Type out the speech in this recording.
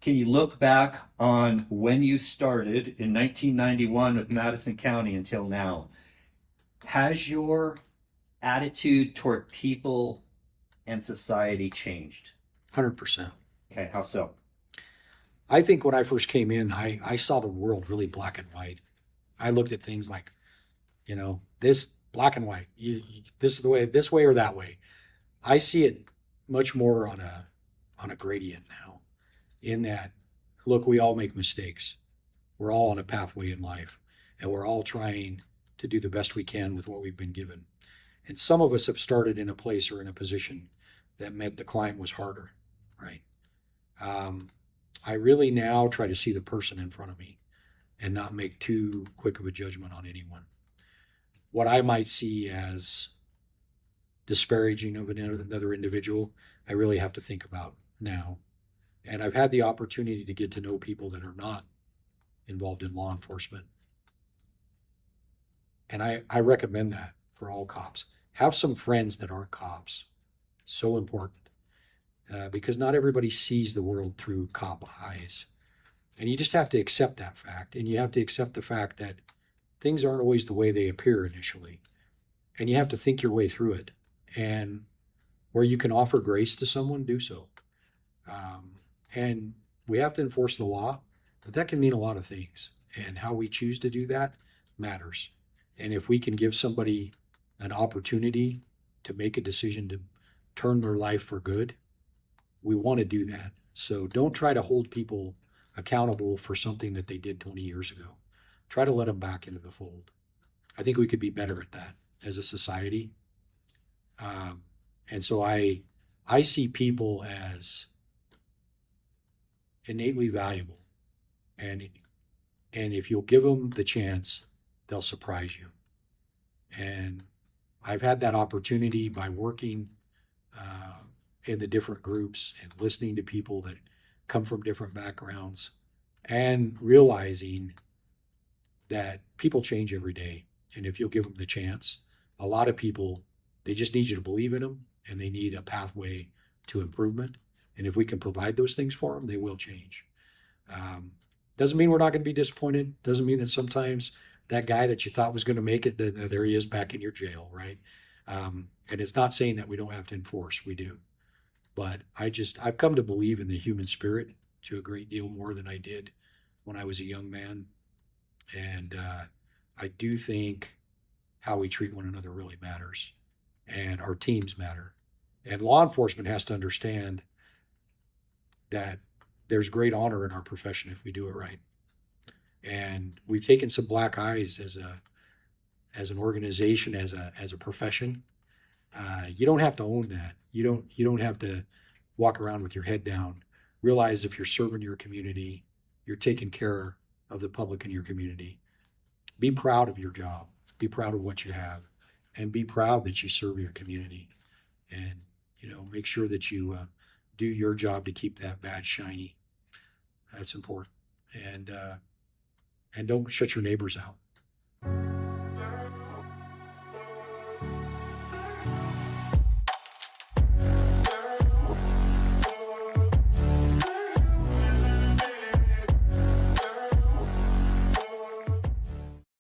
Can you look back on when you started in 1991 with Madison County until now? Has your attitude toward people and society changed? 100%. Okay, how so? I think when I first came in, I saw the world really black and white. I looked at things like, this black and white. This is the way, this way or that way. I see it much more on a gradient now. In that, look, we all make mistakes. We're all on a pathway in life, and we're all trying to do the best we can with what we've been given. And some of us have started in a place or in a position that meant the climb was harder, right? I really now try to see the person in front of me and not make too quick of a judgment on anyone. What I might see as disparaging of another individual, I really have to think about now. And I've had the opportunity to get to know people that are not involved in law enforcement. And I recommend that for all cops. Have some friends that aren't cops. So important. Because not everybody sees the world through cop eyes. And you just have to accept that fact. And you have to accept the fact that things aren't always the way they appear initially. And you have to think your way through it. And where you can offer grace to someone, do so. And we have to enforce the law, but that can mean a lot of things. And how we choose to do that matters. And if we can give somebody an opportunity to make a decision to turn their life for good, we want to do that. So don't try to hold people accountable for something that they did 20 years ago. Try to let them back into the fold. I think we could be better at that as a society. And so I see people as innately valuable. And if you'll give them the chance, they'll surprise you. And I've had that opportunity by working in the different groups and listening to people that come from different backgrounds and realizing that people change every day. And if you'll give them the chance, a lot of people, they just need you to believe in them and they need a pathway to improvement. And if we can provide those things for them, they will change. Doesn't mean we're not going to be disappointed. Doesn't mean that sometimes that guy that you thought was going to make it, there he is back in your jail, right? And it's not saying that we don't have to enforce. We do. But I've come to believe in the human spirit to a great deal more than I did when I was a young man. And I do think how we treat one another really matters. And our teams matter. And law enforcement has to understand that there's great honor in our profession if we do it right. And we've taken some black eyes as an organization, as a profession. You don't have to own that. You don't have to walk around with your head down. Realize if you're serving your community, you're taking care of the public in your community. Be proud of your job. Be proud of what you have, and be proud that you serve your community. And make sure that you do your job to keep that badge shiny. That's important. And don't shut your neighbors out.